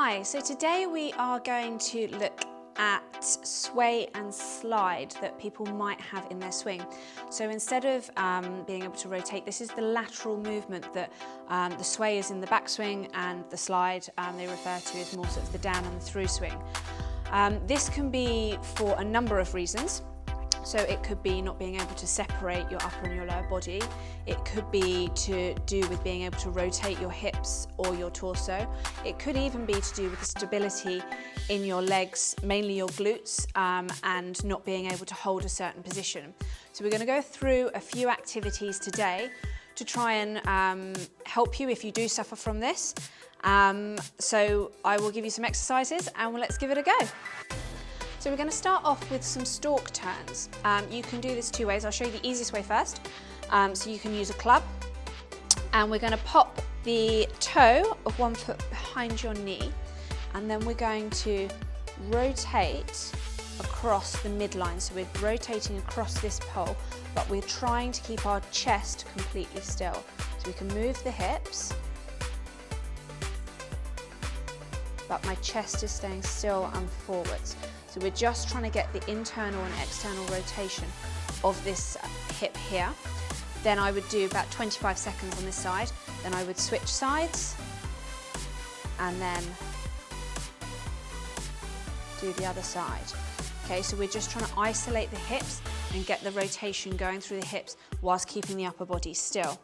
Hi, so today we are going to look at sway and slide that people might have in their swing. So instead of being able to rotate, this is the lateral movement that the sway is in the backswing and the slide they refer to as more sort of the down and the through swing. This can be for a number of reasons. So it could be not being able to separate your upper and your lower body. It could be to do with being able to rotate your hips or your torso. It could even be to do with the stability in your legs, mainly your glutes, and not being able to hold a certain position. So we're going to go through a few activities today to try and help you if you do suffer from this. So I will give you some exercises and let's give it a go. So we're going to start off with some stalk turns. You can do this two ways. I'll show you the easiest way first. So you can use a club, and we're going to pop the toe of one foot behind your knee, and then we're going to rotate across the midline. So we're rotating across this pole, but we're trying to keep our chest completely still. So we can move the hips, but my chest is staying still and forwards. So we're just trying to get the internal and external rotation of this hip here. Then I would do about 25 seconds on this side. Then I would switch sides and then do the other side. Okay, so we're just trying to isolate the hips and get the rotation going through the hips whilst keeping the upper body still.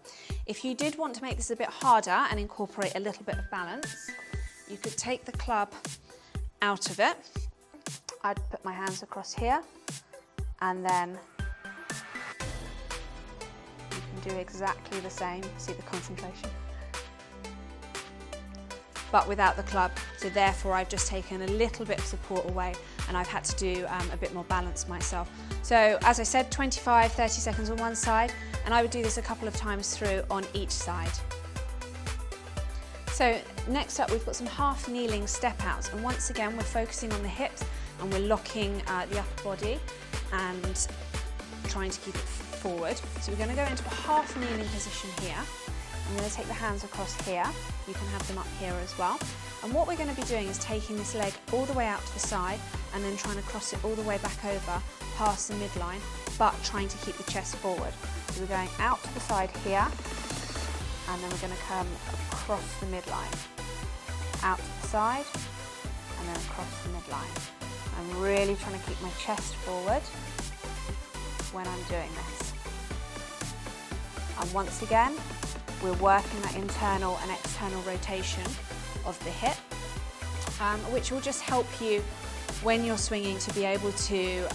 If you did want to make this a bit harder and incorporate a little bit of balance, you could take the club out of it. I'd put my hands across here, and then you can do exactly the same. See the concentration? But without the club, so therefore I've just taken a little bit of support away and I've had to do a bit more balance myself. So as I said, 25, 30 seconds on one side, and I would do this a couple of times through on each side. So next up, we've got some half kneeling step outs, and once again we're focusing on the hips and we're locking the upper body and trying to keep it forward. So we're going to go into a half kneeling position here. I'm going to take the hands across here. You can have them up here as well. And what we're going to be doing is taking this leg all the way out to the side and then trying to cross it all the way back over past the midline, but trying to keep the chest forward. So we're going out to the side here, and then we're going to come across the midline, out to the side, and then across the midline. I'm really trying to keep my chest forward when I'm doing this. And once again, we're working that internal and external rotation of the hip, which will just help you when you're swinging to be able to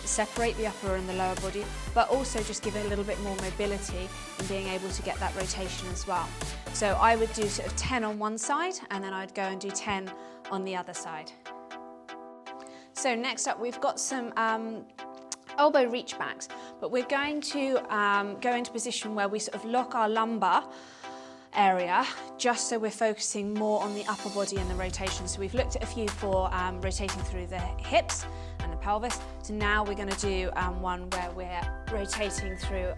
separate the upper and the lower body, but also just give it a little bit more mobility in being able to get that rotation as well. So I would do sort of 10 on one side, and then I'd go and do 10 on the other side. So next up, we've got some elbow reach backs, but we're going to go into a position where we sort of lock our lumbar area, just so we're focusing more on the upper body and the rotation. So we've looked at a few for rotating through the hips and the pelvis. So now we're going to do one where we're rotating through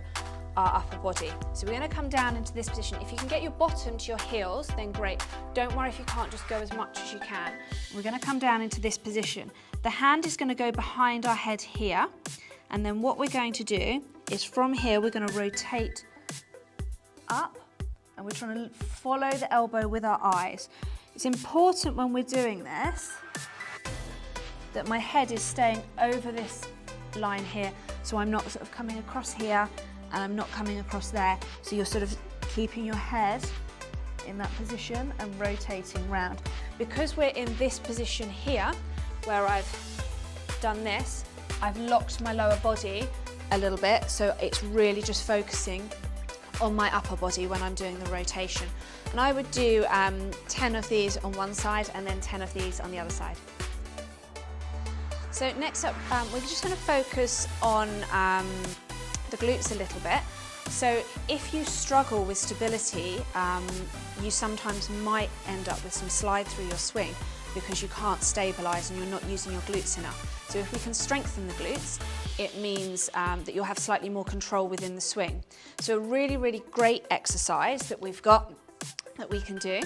our upper body. So we're going to come down into this position. If you can get your bottom to your heels, then great. Don't worry if you can't, just go as much as you can. We're going to come down into this position. The hand is going to go behind our head here, and then what we're going to do is from here we're going to rotate up, and we're trying to follow the elbow with our eyes. It's important when we're doing this that my head is staying over this line here, so I'm not sort of coming across here and I'm not coming across there. So you're sort of keeping your head in that position and rotating round. Because we're in this position here, where I've done this, I've locked my lower body a little bit, so it's really just focusing on my upper body when I'm doing the rotation. And I would do 10 of these on one side and then 10 of these on the other side. So next up, we're just going to focus on the glutes a little bit. So if you struggle with stability, you sometimes might end up with some slide through your swing because you can't stabilise and you're not using your glutes enough. So if we can strengthen the glutes, it means that you'll have slightly more control within the swing. So a really, really great exercise that we've got that we can do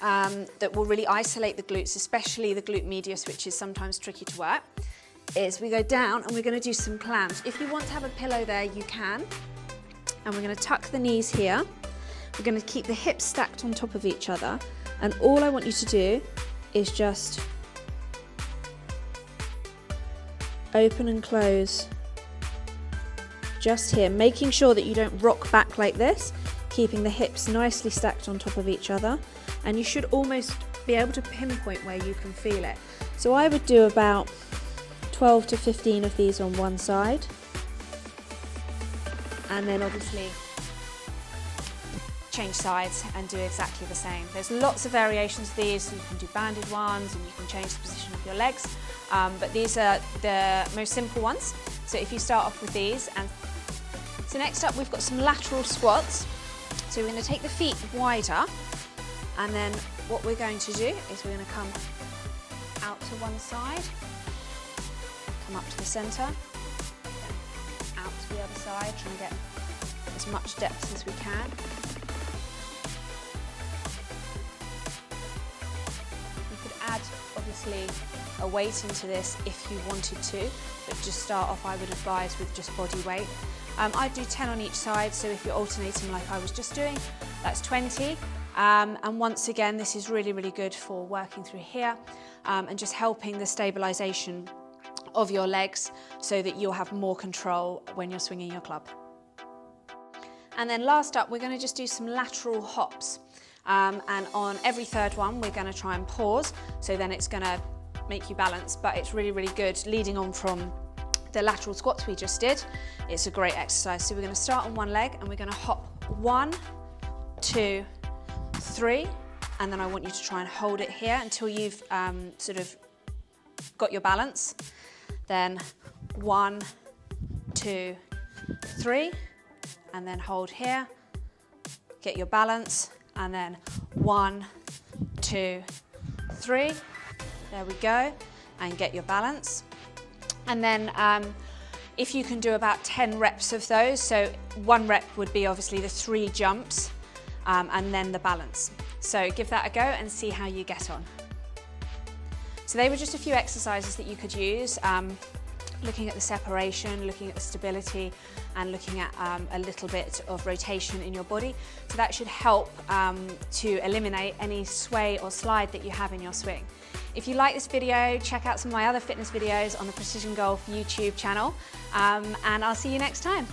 that will really isolate the glutes, especially the glute medius, which is sometimes tricky to work, is we go down and we're going to do some clams. If you want to have a pillow there, you can. And we're going to tuck the knees here. We're going to keep the hips stacked on top of each other. And all I want you to do is just open and close just here, making sure that you don't rock back like this, keeping the hips nicely stacked on top of each other. And you should almost be able to pinpoint where you can feel it. So I would do about 12 to 15 of these on one side. And then obviously change sides and do exactly the same. There's lots of variations of these, so you can do banded ones and you can change the position of your legs. But these are the most simple ones. So if you start off with these, and so next up we've got some lateral squats. So we're going to take the feet wider, and then what we're going to do is we're going to come out to one side, come up to the centre, out to the other side, trying to get as much depth as we can. You could add obviously a weight into this if you wanted to, but just start off, I would advise, with just body weight. I do 10 on each side, so if you're alternating like I was just doing, that's 20. And once again, this is really, really good for working through here and just helping the stabilisation of your legs so that you'll have more control when you're swinging your club. And then last up, we're going to just do some lateral hops. And on every third one, we're going to try and pause, so then it's going to make you balance, but it's really, really good leading on from the lateral squats we just did. It's a great exercise. So we're going to start on one leg and we're going to hop 1, 2, 3, and then I want you to try and hold it here until you've sort of got your balance. Then 1, 2, 3, and then hold here, get your balance, and then 1, 2, 3, there we go, and get your balance. And then if you can do about 10 reps of those, so 1 rep would be obviously the 3 jumps and then the balance. So give that a go and see how you get on. So they were just a few exercises that you could use, looking at the separation, looking at the stability, and looking at a little bit of rotation in your body. So that should help to eliminate any sway or slide that you have in your swing. If you like this video, check out some of my other fitness videos on the Precision Golf YouTube channel, and I'll see you next time.